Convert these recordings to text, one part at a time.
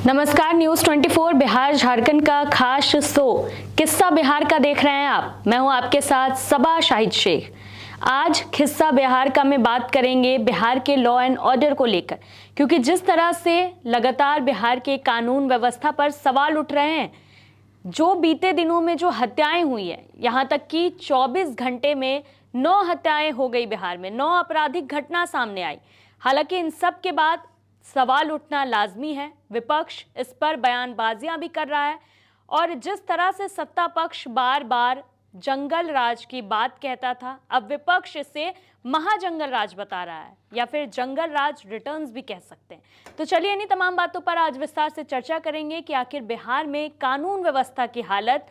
नमस्कार, न्यूज 24 बिहार झारखंड का खास शो किस्सा बिहार का देख रहे हैं आप। मैं हूं आपके साथ सबा शाहिद शेख। आज किस्सा बिहार का में बात करेंगे बिहार के लॉ एंड ऑर्डर को लेकर, क्योंकि जिस तरह से लगातार बिहार के कानून व्यवस्था पर सवाल उठ रहे हैं, जो बीते दिनों में जो हत्याएं हुई है, यहाँ तक कि 24 घंटे में 9 हत्याएं हो गई बिहार में, 9 आपराधिक घटना सामने आई। हालांकि इन सब के बाद सवाल उठना लाजमी है। विपक्ष इस पर बयानबाजियां भी कर रहा है और जिस तरह से सत्ता पक्ष बार बार जंगल राज की बात कहता था, अब विपक्ष इसे महाजंगल राज बता रहा है, या फिर जंगल राज रिटर्न्स भी कह सकते हैं। तो चलिए इन्हीं तमाम बातों पर आज विस्तार से चर्चा करेंगे कि आखिर बिहार में कानून व्यवस्था की हालत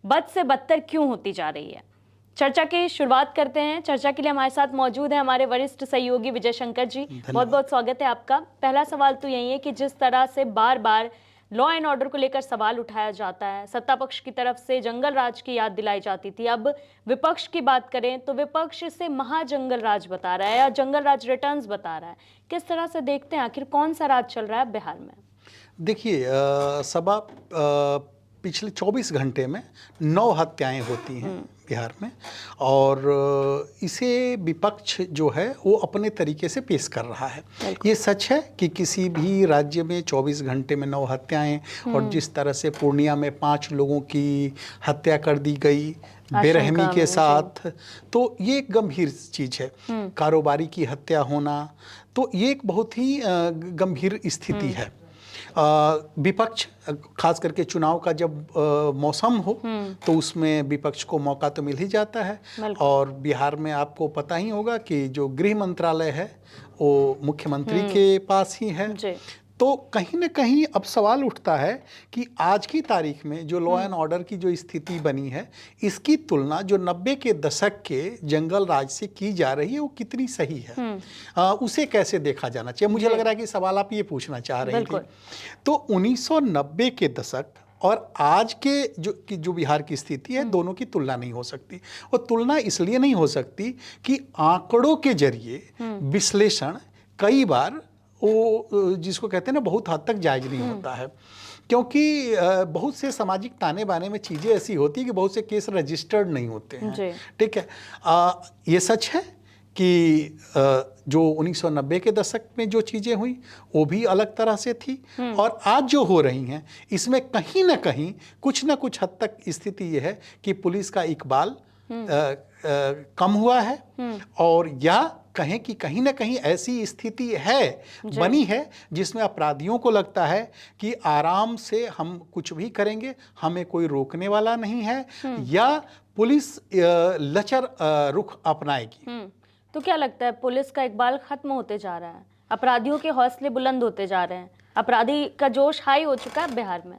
बद से बदतर क्यों होती जा रही है। चर्चा की शुरुआत करते हैं। चर्चा के लिए हमारे साथ मौजूद है हमारे वरिष्ठ सहयोगी विजय शंकर जी। बहुत बहुत स्वागत है आपका। पहला सवाल तो यही है कि जिस तरह से बार बार लॉ एंड ऑर्डर को लेकर सवाल उठाया जाता है, सत्ता पक्ष की तरफ से जंगल राज की याद दिलाई जाती थी, अब विपक्ष की बात करें तो विपक्ष इसे महाजंगल राज बता रहा है या जंगल राज रिटर्न्स बता रहा है। किस तरह से देखते हैं, आखिर कौन सा राज चल रहा है बिहार में? देखिए सबा पिछले 24 घंटे में 9 हत्याएं होती हैं बिहार में, और इसे विपक्ष जो है वो अपने तरीके से पेश कर रहा है। ये सच है कि किसी भी राज्य में 24 घंटे में 9 हत्याएं, और जिस तरह से पूर्णिया में 5 लोगों की हत्या कर दी गई बेरहमी के साथ, तो ये एक गंभीर चीज़ है। कारोबारी की हत्या होना, तो ये एक बहुत ही गंभीर स्थिति है। विपक्ष खास करके चुनाव का जब मौसम हो तो उसमें विपक्ष को मौका तो मिल ही जाता है। और बिहार में आपको पता ही होगा कि जो गृह मंत्रालय है वो मुख्यमंत्री के पास ही है। तो कहीं ना कहीं अब सवाल उठता है कि आज की तारीख में जो लॉ एंड ऑर्डर की जो स्थिति बनी है, इसकी तुलना जो 90 के दशक के जंगल राज से की जा रही है वो कितनी सही है, उसे कैसे देखा जाना चाहिए। मुझे लग रहा है कि सवाल आप ये पूछना चाह रहे थे। तो 1990 के दशक और आज के जो बिहार की स्थिति है, दोनों की तुलना नहीं हो सकती। और तुलना इसलिए नहीं हो सकती कि आंकड़ों के जरिए विश्लेषण कई बार वो जिसको कहते हैं ना बहुत हद तक जायज़ नहीं होता है, क्योंकि बहुत से सामाजिक ताने बाने में चीज़ें ऐसी होती है कि बहुत से केस रजिस्टर्ड नहीं होते हैं। ठीक है, ये सच है कि जो 1990 के दशक में जो चीज़ें हुई वो भी अलग तरह से थी, और आज जो हो रही हैं इसमें कहीं ना कहीं कुछ ना कुछ हद तक स्थिति ये है कि पुलिस का इकबाल कम हुआ है, और या कहें कि कहीं ना कहीं ऐसी स्थिति है बनी है जिसमें अपराधियों को लगता है कि आराम से हम कुछ भी करेंगे, हमें कोई रोकने वाला नहीं है, या पुलिस लचर रुख अपनाएगी। तो क्या लगता है, पुलिस का इकबाल खत्म होते जा रहा है, अपराधियों के हौसले बुलंद होते जा रहे हैं, अपराधी का जोश हाई हो चुका है बिहार में?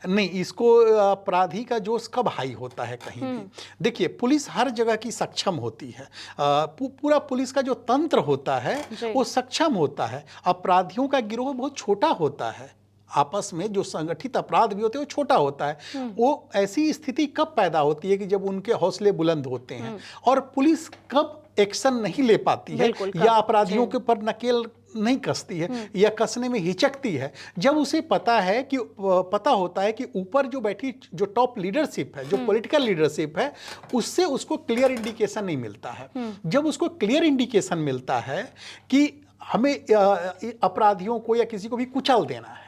नहीं, इसको अपराधी का जोश कब हाई होता है कहीं भी? देखिए, पुलिस हर जगह की सक्षम होती है, पूरा पुलिस का जो तंत्र होता है वो सक्षम होता है। अपराधियों का गिरोह बहुत छोटा होता है, आपस में जो संगठित अपराध भी होते हैं वो छोटा होता है। वो ऐसी स्थिति कब पैदा होती है कि जब उनके हौसले बुलंद होते हैं, और पुलिस कब एक्शन नहीं ले पाती है या अपराधियों के ऊपर नकेल नहीं कसती है या कसने में हिचकती है, जब उसे पता होता है कि ऊपर जो बैठी जो टॉप लीडरशिप है, जो पॉलिटिकल लीडरशिप है, उससे उसको क्लियर इंडिकेशन नहीं मिलता है। जब उसको क्लियर इंडिकेशन मिलता है कि हमें अपराधियों को या किसी को भी कुचल देना है,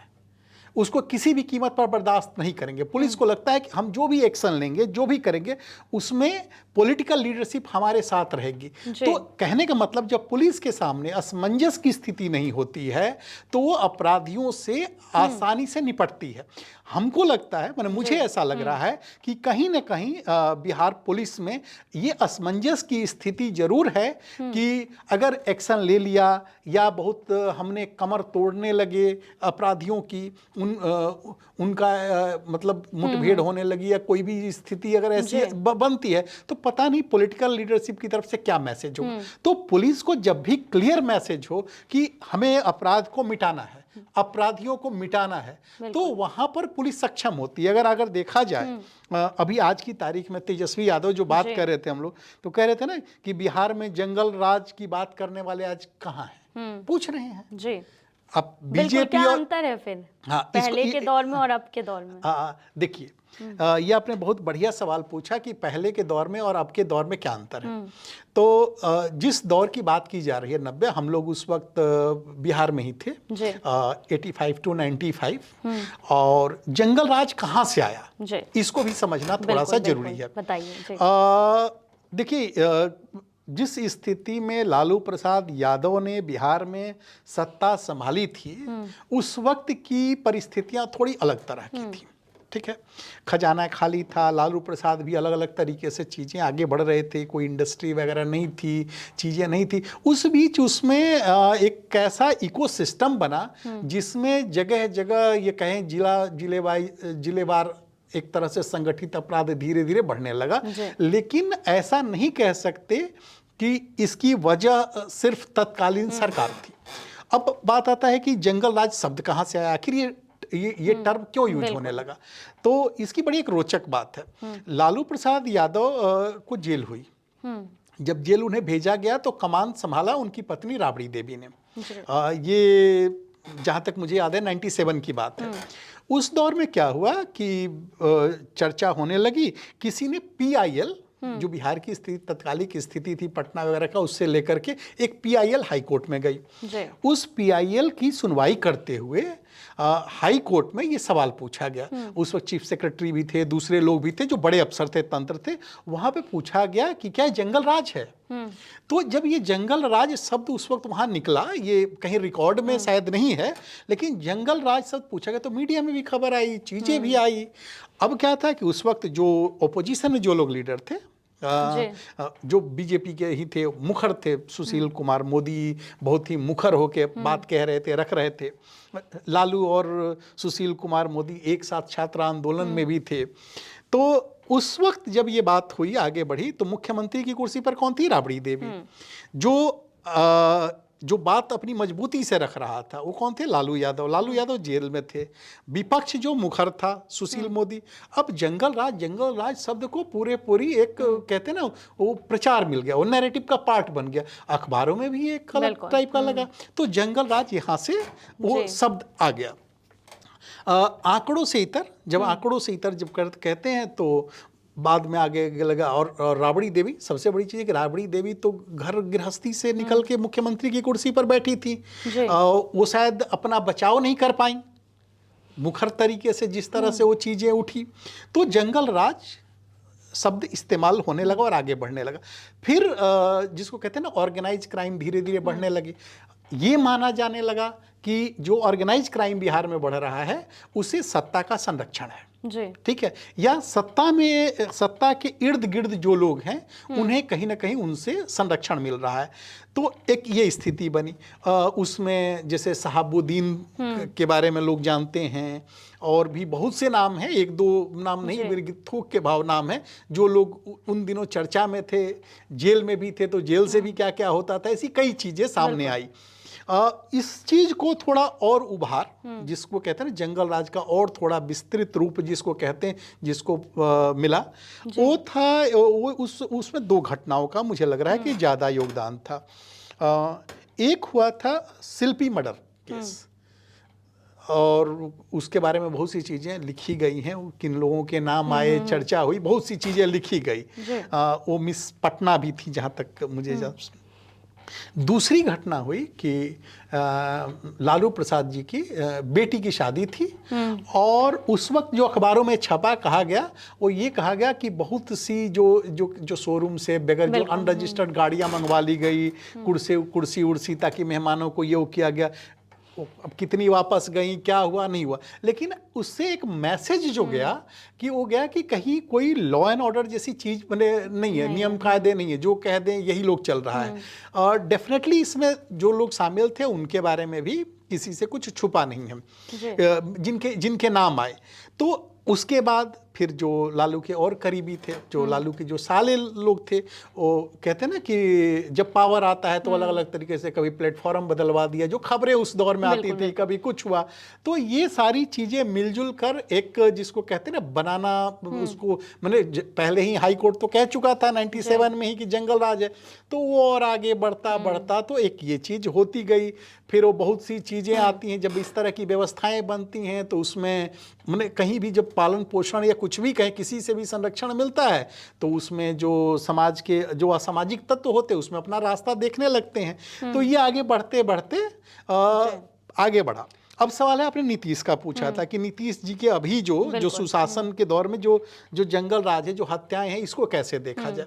उसको किसी भी कीमत पर बर्दाश्त नहीं करेंगे, पुलिस को लगता है कि हम जो भी एक्शन लेंगे, जो भी करेंगे, उसमें पॉलिटिकल लीडरशिप हमारे साथ रहेगी। तो कहने का मतलब, जब पुलिस के सामने असमंजस की स्थिति नहीं होती है तो वो अपराधियों से आसानी से निपटती है। हमको लगता है, मैंने मुझे ऐसा लग रहा है कि कहीं ना कहीं बिहार पुलिस में ये असमंजस की स्थिति जरूर है कि अगर एक्शन ले लिया या बहुत हमने कमर तोड़ने लगे अपराधियों की, उनका मतलब मुठभेड़ होने लगी या कोई भी स्थिति अगर ऐसी बनती है, तो पता नहीं पॉलिटिकल लीडरशिप की तरफ से क्या मैसेज हो। तो पुलिस को जब भी क्लियर मैसेज हो कि हमें अपराध को मिटाना है, अपराधियों को मिटाना है, तो वहां पर पुलिस सक्षम होती है। अगर देखा जाए, अभी आज की तारीख में तेजस्वी यादव जो बात कर रहे थे, हम लोग तो कह रहे थे ना कि बिहार में जंगल राज की बात करने वाले आज कहाँ हैं, पूछ रहे हैं जी। अब बिल्कुल, बीजेपी क्या और अंतर है फिर हाँ, पहले के दौर में और अब के दौर में? देखिए, ये आपने बहुत बढ़िया सवाल पूछा कि पहले के दौर में और अब के दौर में क्या अंतर है। तो जिस दौर की बात की जा रही है 90, हम लोग उस वक्त बिहार में ही थे, जी 85 to 95। और जंगल राज कहाँ से आया, जी, इसको भी समझना थोड़ा सा बिल्कुल, जरूरी है। बताइए जी। देखिए, जिस स्थिति में लालू प्रसाद यादव ने बिहार में सत्ता संभाली थी, उस वक्त की परिस्थितियां थोड़ी अलग तरह की थी। ठीक है, खजाना खाली था, लालू प्रसाद भी अलग अलग तरीके से चीज़ें आगे बढ़ रहे थे, कोई इंडस्ट्री वगैरह नहीं थी, चीज़ें नहीं थी। उस बीच उसमें एक ऐसा इकोसिस्टम बना जिसमें जगह जगह ये कहें जिलेवार एक तरह से संगठित अपराध धीरे धीरे बढ़ने लगा। लेकिन ऐसा नहीं कह सकते कि इसकी वजह सिर्फ तत्कालीन सरकार थी। अब बात आता है कि जंगल राज शब्द कहाँ से आया, आखिर ये टर्म क्यों यूज होने लगा। तो इसकी बड़ी एक रोचक बात है। लालू प्रसाद यादव को जेल हुई। जब जेल उन्हें भेजा गया तो कमान संभाला उनकी पत्नी राबड़ी देवी ने। ये जहाँ तक मुझे याद है 97 की बात है। उस दौर में क्या हुआ कि चर्चा होने लगी, किसी ने PIL जो बिहार की स्थिति तत्कालिक स्थिति थी पटना वगैरह का, उससे लेकर के एक PIL हाई कोर्ट में गई। उस PIL की सुनवाई करते हुए हाई कोर्ट में ये सवाल पूछा गया। उस वक्त चीफ सेक्रेटरी भी थे, दूसरे लोग भी थे जो बड़े अफसर थे, तंत्र थे। वहां पे पूछा गया कि क्या जंगल राज है। तो जब ये जंगल राज शब्द उस वक्त वहां निकला, ये कहीं रिकॉर्ड में शायद नहीं है, लेकिन जंगल राज शब्द पूछा गया तो मीडिया में भी खबर आई, चीजें भी आई। अब क्या था कि उस वक्त जो ओपोजिशन में जो लोग लीडर थे, जो बीजेपी के ही थे, मुखर थे, सुशील कुमार मोदी बहुत ही मुखर होके बात कह रहे थे, रख रहे थे। लालू और सुशील कुमार मोदी एक साथ छात्र आंदोलन में भी थे। तो उस वक्त जब ये बात हुई, आगे बढ़ी, तो मुख्यमंत्री की कुर्सी पर कौन थी? राबड़ी देवी। जो बात अपनी मजबूती से रख रहा था वो कौन थे? लालू यादव। लालू यादव जेल में थे। विपक्ष जो मुखर था सुशील मोदी। अब जंगल राज शब्द को पूरी एक कहते हैं ना, वो प्रचार मिल गया, वो नैरेटिव का पार्ट बन गया, अखबारों में भी एक अलग टाइप का लगा। तो जंगल राज यहाँ से वो शब्द आ गया। आंकड़ों से इतर, जब आंकड़ों से इतर जब कहते हैं तो बाद में आगे लगा। और राबड़ी देवी, सबसे बड़ी चीज़ है कि राबड़ी देवी तो घर गृहस्थी से निकल के मुख्यमंत्री की कुर्सी पर बैठी थी। वो शायद अपना बचाव नहीं कर पाई मुखर तरीके से, जिस तरह से वो चीज़ें उठी। तो जंगल राज शब्द इस्तेमाल होने लगा और आगे बढ़ने लगा। फिर जिसको कहते हैं ना ऑर्गेनाइज क्राइम धीरे धीरे बढ़ने लगी। ये माना जाने लगा कि जो ऑर्गेनाइज क्राइम बिहार में बढ़ रहा है उसे सत्ता का संरक्षण है। ठीक है, या सत्ता के इर्द गिर्द जो लोग हैं उन्हें कहीं ना कहीं उनसे संरक्षण मिल रहा है। तो एक ये स्थिति बनी। उसमें जैसे शहाबुद्दीन के बारे में लोग जानते हैं, और भी बहुत से नाम हैं, एक दो नाम नहीं, मेरे थोक के भाव नाम है, जो लोग उन दिनों चर्चा में थे, जेल में भी थे, तो जेल से भी क्या क्या होता था, ऐसी कई चीज़ें सामने आई। इस चीज को थोड़ा और उभार, जिसको कहते हैं ना जंगल राज का और थोड़ा विस्तृत रूप जिसको कहते हैं, जिसको मिला, वो था उसमें दो घटनाओं का मुझे लग रहा है कि ज़्यादा योगदान था। एक हुआ था शिल्पी मर्डर केस, और उसके बारे में बहुत सी चीज़ें लिखी गई हैं, किन लोगों के नाम आए, चर्चा हुई, बहुत सी चीज़ें लिखी गई। वो मिस पटना भी थी जहाँ तक मुझे दूसरी घटना हुई कि लालू प्रसाद जी की बेटी की शादी थी, और उस वक्त जो अखबारों में छपा कहा गया, वो ये कहा गया कि बहुत सी जो शोरूम से बगैर जो अनरजिस्टर्ड गाड़ियां मंगवा ली गई, कुर्सी उर्सी, ताकि मेहमानों को ये किया गया। अब कितनी वापस गई, क्या हुआ, नहीं हुआ, लेकिन उससे एक मैसेज जो गया कि वो गया कि कहीं कोई लॉ एंड ऑर्डर जैसी चीज़ बने नहीं है, नियम कायदे नहीं है, जो कह दें यही लोग चल रहा है। और डेफिनेटली इसमें जो लोग शामिल थे उनके बारे में भी किसी से कुछ छुपा नहीं है, जिनके नाम आए। तो उसके बाद फिर जो लालू के और करीबी थे, जो लालू के जो साले लोग थे, वो कहते हैं ना कि जब पावर आता है तो अलग अलग तरीके से, कभी प्लेटफॉर्म बदलवा दिया, जो खबरें उस दौर में आती थी, कभी कुछ हुआ। तो ये सारी चीज़ें मिलजुल कर एक जिसको कहते हैं ना बनाना, उसको मैंने पहले ही हाई कोर्ट तो कह चुका था 97 में ही कि जंगल राज है, तो वो और आगे बढ़ता बढ़ता तो एक ये चीज़ होती गई। फिर वो बहुत सी चीज़ें आती हैं, जब इस तरह की व्यवस्थाएं बनती हैं तो उसमें मैंने कहीं भी जब पालन पोषण या कुछ भी कहें, किसी से भी संरक्षण मिलता है तो उसमें जो समाज के जो असामाजिक तत्व होते हैं उसमें अपना रास्ता देखने लगते हैं। तो ये आगे बढ़ते बढ़ते आगे बढ़ा। अब सवाल है, आपने नीतीश का पूछा था कि नीतीश जी के अभी जो सुशासन के दौर में जो जंगल राज है, जो हत्याएं हैं, इसको कैसे देखा जाए।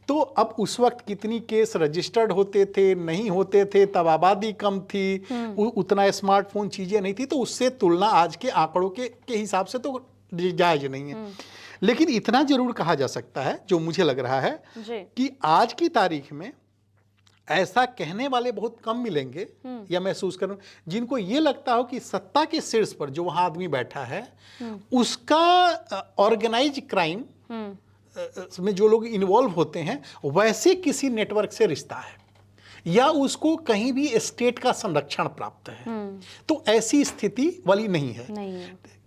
तो अब उस वक्त कितनी केस रजिस्टर्ड होते थे, नहीं होते थे, तब आबादी कम थी, उतना स्मार्टफोन चीजें नहीं थी, तो उससे तुलना आज के आंकड़ों के हिसाब से तो जायज नहीं है। लेकिन इतना जरूर कहा जा सकता है, जो मुझे लग रहा है कि आज की तारीख में ऐसा कहने वाले बहुत कम मिलेंगे या महसूस करूं जिनको ये लगता हो कि सत्ता के शीर्ष पर जो वहां आदमी बैठा है उसका ऑर्गेनाइज क्राइम में जो लोग इन्वॉल्व होते हैं वैसे किसी नेटवर्क से रिश्ता है या उसको कहीं भी स्टेट का संरक्षण प्राप्त है। तो ऐसी स्थिति वाली नहीं है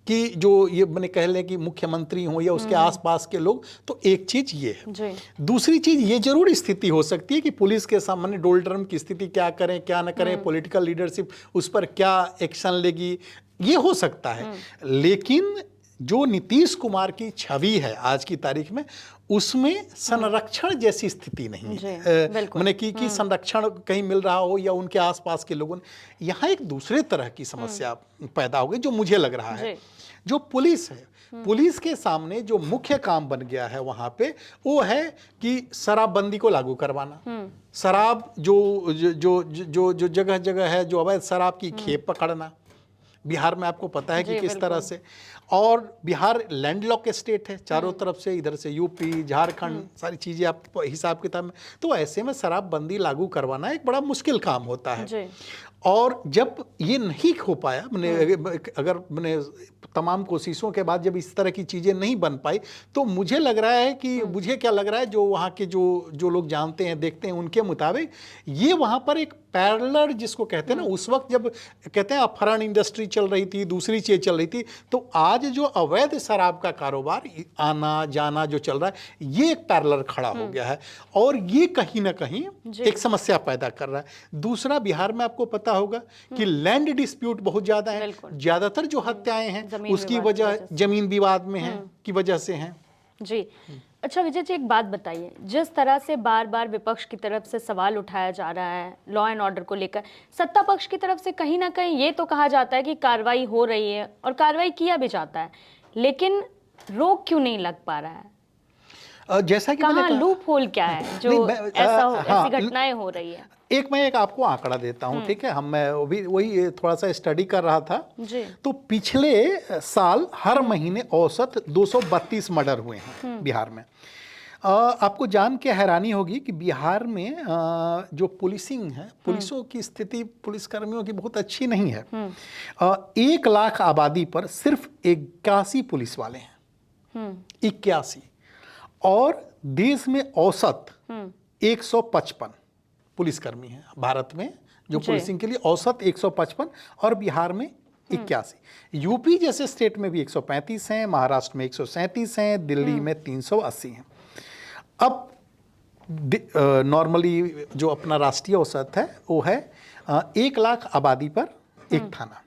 कि जो ये मैंने कह लें कि मुख्यमंत्री हो या उसके आसपास के लोग। तो एक चीज ये है। दूसरी चीज ये जरूर स्थिति हो सकती है कि पुलिस के सामने डोलड्रम की स्थिति क्या करें क्या ना करें, पॉलिटिकल लीडरशिप उस पर क्या एक्शन लेगी, ये हो सकता है। लेकिन जो नीतीश कुमार की छवि है आज की तारीख में, उसमें संरक्षण जैसी स्थिति नहीं है। मैंने कि संरक्षण कहीं मिल रहा हो या उनके आसपास के लोगों ने, यहाँ एक दूसरे तरह की समस्या पैदा हो गई जो मुझे लग रहा है। जो पुलिस है, पुलिस के सामने जो मुख्य काम बन गया है वहां पे वो है कि शराबबंदी को लागू करवाना। शराब जो जगह जगह है, जो अवैध शराब की खेप पकड़ना। बिहार में आपको पता है कि किस तरह से, और बिहार लैंडलॉक स्टेट है चारों तरफ से, इधर से यूपी झारखंड सारी चीज़ें आप हिसाब किताब में, तो ऐसे में शराबबंदी लागू करवाना एक बड़ा मुश्किल काम होता है। और जब ये नहीं हो पाया, मैंने तमाम कोशिशों के बाद जब इस तरह की चीज़ें नहीं बन पाई, तो मुझे लग रहा है कि मुझे क्या लग रहा है, जो वहाँ के जो लोग जानते हैं देखते हैं उनके मुताबिक ये वहाँ पर एक पैरेलल जिसको कहते हैं ना, उस वक्त जब कहते हैं अपहरण इंडस्ट्री चल रही थी, दूसरी चीज़ चल रही थी, तो आज जो अवैध शराब का कारोबार आना जाना जो चल रहा है, ये एक पैरेलल खड़ा हो गया है और ये कहीं ना कहीं एक समस्या पैदा कर रहा है। दूसरा, बिहार में आपको पता होगा कि लैंड डिस्प्यूट बहुत ज़्यादा है। ज़्यादातर जो हत्याएं हैं उसकी वजह जमीन विवाद में है की वजह से हैं। जी अच्छा विजय जी, एक बात बताइए, जिस तरह से बार बार विपक्ष की तरफ से सवाल उठाया जा रहा है लॉ एंड ऑर्डर को लेकर, सत्ता पक्ष की तरफ से कहीं ना कहीं ये तो कहा जाता है कि कार्रवाई हो रही है और कार्रवाई किया भी जाता है, लेकिन रोक क्यों नहीं लग पा रहा है? जैसा कि कहाँ लूप होल क्या है जो ऐसी घटनाएं हो रही है? मैं एक आपको आंकड़ा देता हूं, ठीक है। मैं वही थोड़ा सा स्टडी कर रहा था जी। तो पिछले साल हर महीने औसत 232 मर्डर हुए हैं बिहार में। आपको जान के हैरानी होगी कि बिहार में जो पुलिसिंग है, पुलिसों की स्थिति, पुलिसकर्मियों की बहुत अच्छी नहीं है। 1 लाख आबादी पर सिर्फ 81 पुलिस वाले हैं, 81, और देश में औसत 155 पुलिसकर्मी हैं। भारत में जो पुलिसिंग के लिए औसत 155 और बिहार में 81। यूपी जैसे स्टेट में भी 135 हैं, महाराष्ट्र में 137 हैं, दिल्ली में 380 हैं। अब नॉर्मली जो अपना राष्ट्रीय औसत है वो है 1 लाख आबादी पर एक थाना,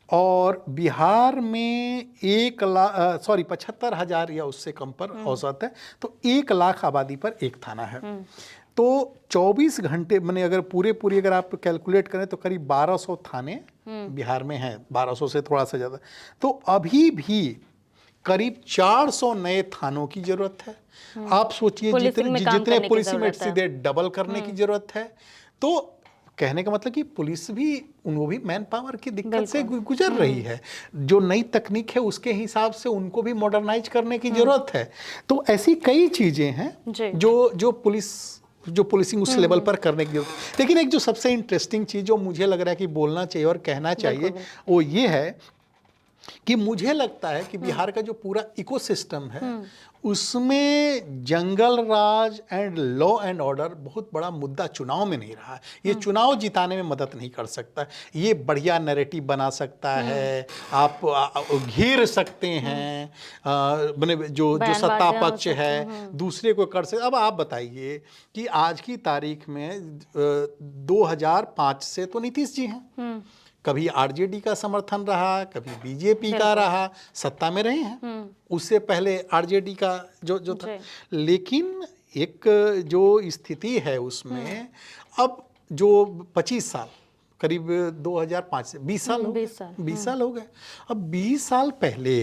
और बिहार में 75,000 या उससे कम पर औसत है, तो 1 लाख आबादी पर एक थाना है। तो 24 घंटे मैंने अगर पूरे अगर आप कैलकुलेट करें तो करीब 1200 थाने बिहार में हैं, 1200 से थोड़ा सा ज़्यादा। तो अभी भी करीब 400 नए थानों की जरूरत है। आप सोचिए जितने पुलिस में सीधे डबल करने की जरूरत है। तो कहने का मतलब कि पुलिस भी उनको भी मैन पावर की दिक्कत से गुजर रही है। जो नई तकनीक है उसके हिसाब से उनको भी मॉडर्नाइज करने की जरूरत है। तो ऐसी कई चीजें हैं जो पुलिसिंग उस लेवल पर करने की जरूरत है। लेकिन एक जो सबसे इंटरेस्टिंग चीज जो मुझे लग रहा है कि बोलना चाहिए और कहना चाहिए वो ये है कि मुझे लगता है कि बिहार का जो पूरा इकोसिस्टम है उसमें जंगल राज एंड लॉ एंड ऑर्डर बहुत बड़ा मुद्दा चुनाव में नहीं रहा है। ये चुनाव जिताने में मदद नहीं कर सकता। ये बढ़िया नैरेटिव बना सकता है, आप घेर सकते हैं, माने जो सत्ता पक्ष है दूसरे को कर सकते। अब आप बताइए कि आज की तारीख में 2005 से तो नीतीश जी हैं, कभी आरजेडी का समर्थन रहा, कभी बीजेपी का रहा, सत्ता में रहे हैं। उससे पहले आरजेडी का जो था, लेकिन एक जो स्थिति है उसमें अब जो 25 साल, करीब 2005 से 20 साल हो गए, 20 साल हो गए। अब 20 साल पहले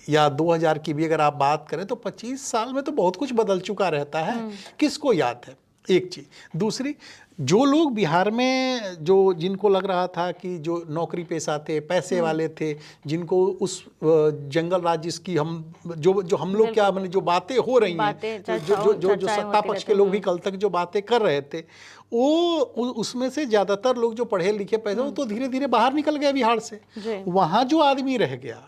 या 2000 की भी अगर आप बात करें तो 25 साल में तो बहुत कुछ बदल चुका रहता है। किसको याद है? एक चीज। दूसरी, जो लोग बिहार में जिनको लग रहा था कि जो नौकरी पेशा थे, पैसे वाले थे, जिनको उस जंगल राज जिसकी हम जो हम लोग क्या मैंने जो बातें हो रही हैं, जो सत्ता पक्ष के लोग भी कल तक जो बातें कर रहे थे, वो उसमें से ज्यादातर लोग जो पढ़े लिखे पैसे वो तो धीरे धीरे बाहर निकल गए बिहार से। वहाँ जो आदमी रह गया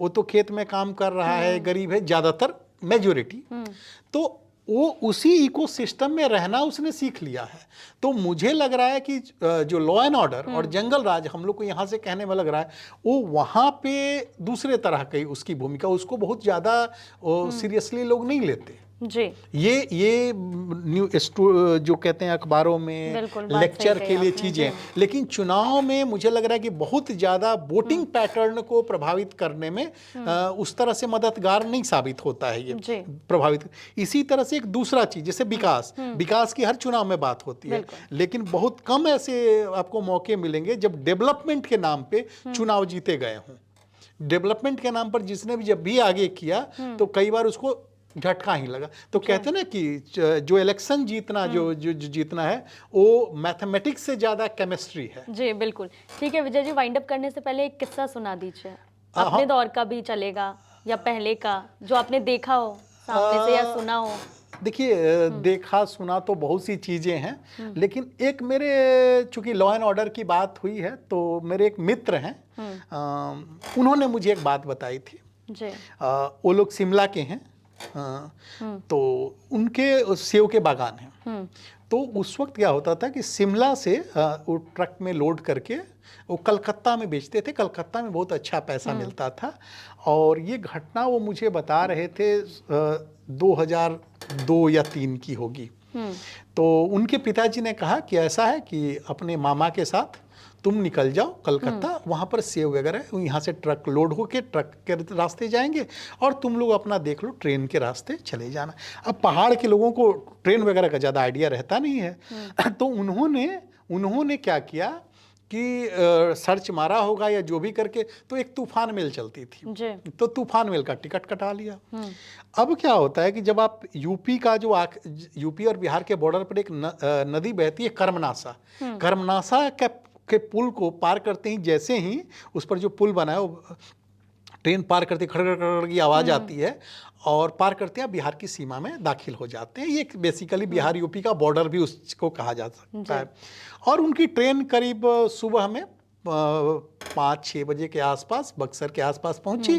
वो तो खेत में काम कर रहा है, गरीब है, ज्यादातर मेजोरिटी, तो वो उसी इकोसिस्टम में रहना उसने सीख लिया है। तो मुझे लग रहा है कि जो लॉ एंड ऑर्डर और जंगल राज हम लोग को यहाँ से कहने में लग रहा है, वो वहाँ पे दूसरे तरह की उसकी भूमिका, उसको बहुत ज़्यादा सीरियसली लोग नहीं लेते जी। ये जो कहते हैं अखबारों में लेक्चर के लिए चीजें, लेकिन चुनाव में मुझे लग रहा है कि बहुत ज्यादा वोटिंग पैटर्न को प्रभावित करने में उस तरह से मददगार नहीं साबित होता है ये प्रभावित। इसी तरह से एक दूसरा चीज जैसे विकास की हर चुनाव में बात होती है, लेकिन बहुत कम ऐसे आपको मौके मिलेंगे जब डेवलपमेंट के नाम पे चुनाव जीते गए हों। डेवलपमेंट के नाम पर जिसने भी जब भी आगे किया तो कई बार उसको झटका ही लगा। तो कहते हैं ना कि जो इलेक्शन जीतना जो जीतना है वो मैथमेटिक्स से ज्यादा केमिस्ट्री है। जी बिल्कुल। ठीक है विजय जी, वाइंड अप करने से पहले एक किस्सा सुना दीजिए, अपने दौर का भी चलेगा या पहले का, जो आपने देखा हो सामने से या सुना हो। देखिए, देखा सुना तो बहुत सी चीजें हैं, लेकिन एक मेरे, चूंकि लॉ एंड ऑर्डर की बात हुई है तो मेरे एक मित्र हैं, उन्होंने मुझे एक बात बताई थी जी। वो लोग शिमला के हैं, तो उनके सेव के बागान हैं। तो उस वक्त क्या होता था कि शिमला से वो ट्रक में लोड करके वो कलकत्ता में बेचते थे। कलकत्ता में बहुत अच्छा पैसा मिलता था। और ये घटना वो मुझे बता रहे थे 2002 या 3 की होगी। तो उनके पिताजी ने कहा कि ऐसा है कि अपने मामा के साथ तुम निकल जाओ कलकत्ता, वहाँ पर सेव वगैरह, यहाँ से ट्रक लोड होके ट्रक के रास्ते जाएंगे और तुम लोग अपना देख लो, ट्रेन के रास्ते चले जाना। अब पहाड़ के लोगों को ट्रेन वगैरह का ज़्यादा आइडिया रहता नहीं है। तो उन्होंने क्या किया कि सर्च मारा होगा या जो भी करके, तो एक तूफान मेल चलती थी, तो तूफान मेल का टिकट कटा लिया। अब क्या होता है कि जब आप यूपी का जो यूपी और बिहार के बॉर्डर पर एक नदी बहती है कर्मनासा के पुल को पार करते ही, जैसे ही उस पर जो पुल बना है वो ट्रेन पार करते खड़खड़ की आवाज़ आती है और पार करते हैं बिहार की सीमा में दाखिल हो जाते हैं। ये बेसिकली बिहार यूपी का बॉर्डर भी उसको कहा जा सकता है। और उनकी ट्रेन करीब सुबह में 5-6 बजे के आसपास बक्सर के आसपास पहुंची।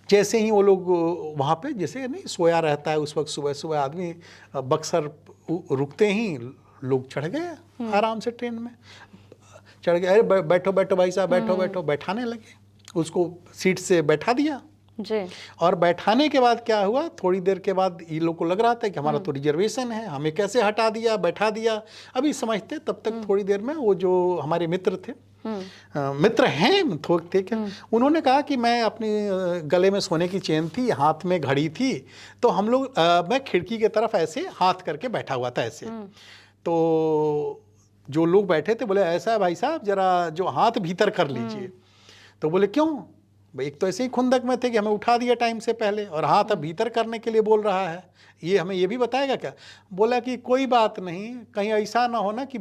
जैसे ही वो लोग वहाँ पे, जैसे नहीं सोया रहता है उस वक्त, सुबह सुबह आदमी बक्सर रुकते ही लोग चढ़ गए आराम से, ट्रेन में चढ़ गए। अरे बैठो बैठो भाई साहब, बैठो बैठो, बैठाने लगे, उसको सीट से बैठा दिया जी। और बैठाने के बाद क्या हुआ, थोड़ी देर के बाद ये लोग को लग रहा था कि हमारा तो रिजर्वेशन है, हमें कैसे हटा दिया, बैठा दिया। अभी समझते तब तक थोड़ी देर में वो जो हमारे मित्र थे, मित्र हैं ठीक है, उन्होंने कहा कि मैं अपनी गले में सोने की चेन थी, हाथ में घड़ी थी, तो हम लोग मैं खिड़की की तरफ ऐसे हाथ करके बैठा हुआ था ऐसे। तो जो लोग बैठे थे बोले, ऐसा है भाई साहब, जरा जो हाथ भीतर कर लीजिए। तो बोले क्यों? एक तो ऐसे ही खुंदक में थे कि हमें उठा दिया टाइम से पहले, और हाथ अब भीतर करने के लिए बोल रहा है, ये हमें ये भी बताएगा क्या? बोला कि कोई बात नहीं, कहीं ऐसा ना हो ना कि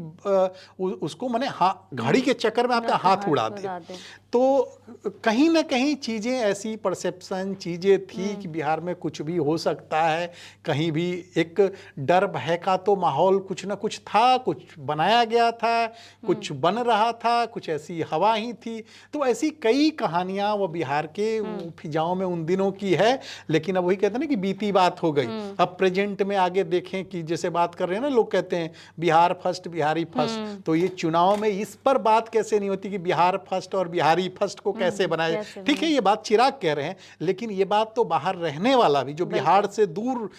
उसको माने घड़ी के चक्कर में आपका हाथ उड़ा दे। तो कहीं ना कहीं चीज़ें ऐसी परसेप्शन चीज़ें थी कि बिहार में कुछ भी हो सकता है, कहीं भी एक डर भय का तो माहौल कुछ ना कुछ था, कुछ बनाया गया था, कुछ बन रहा था, कुछ ऐसी हवा ही थी। तो ऐसी कई कहानियां वो बिहार के फिजाओं में उन दिनों की है। लेकिन अब वही कहते हैं ना कि बीती बात हो गई। अब प्रेजेंट में आगे देखें कि जैसे बात कर रहे हैं ना, लोग कहते हैं बिहार फर्स्ट बिहारी फर्स्ट, तो ये चुनाव में इस पर बात कैसे नहीं होती कि बिहार फर्स्ट और बिहारी फर्स्ट को कैसे बनाए। ठीक है, ये बात चिराग कह रहे हैं, लेकिन ये बात तो बाहर रहने वाला भी जो बिहार से दूर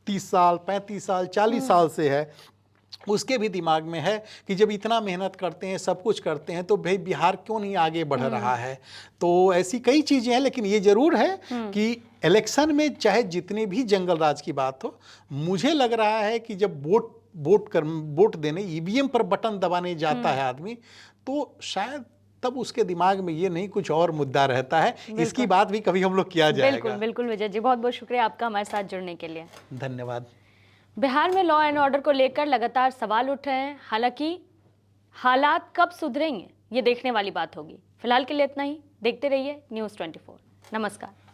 30 साल 35 साल 40 साल से है, उसके भी दिमाग में है कि जब इतना मेहनत करते हैं, सब कुछ करते हैं, तो भाई बिहार क्यों नहीं आगे बढ़ रहा है। तो ऐसी कई चीज़ें हैं, लेकिन ये जरूर है कि इलेक्शन में चाहे जितने भी जंगल राज की बात हो, मुझे लग रहा है कि जब वोट देने ईवीएम पर बटन दबाने जाता है आदमी, तो शायद तब उसके दिमाग में ये नहीं कुछ और मुद्दा रहता है। इसकी बात भी कभी हम लोग किया जाएगा। बिल्कुल बिल्कुल विजय जी, बहुत बहुत शुक्रिया आपका हमारे साथ जुड़ने के लिए। धन्यवाद। बिहार में लॉ एंड ऑर्डर को लेकर लगातार सवाल उठ रहे हैं, हालांकि हालात कब सुधरेंगे ये देखने वाली बात होगी। फिलहाल के लिए इतना ही। देखते रहिए News 24। नमस्कार।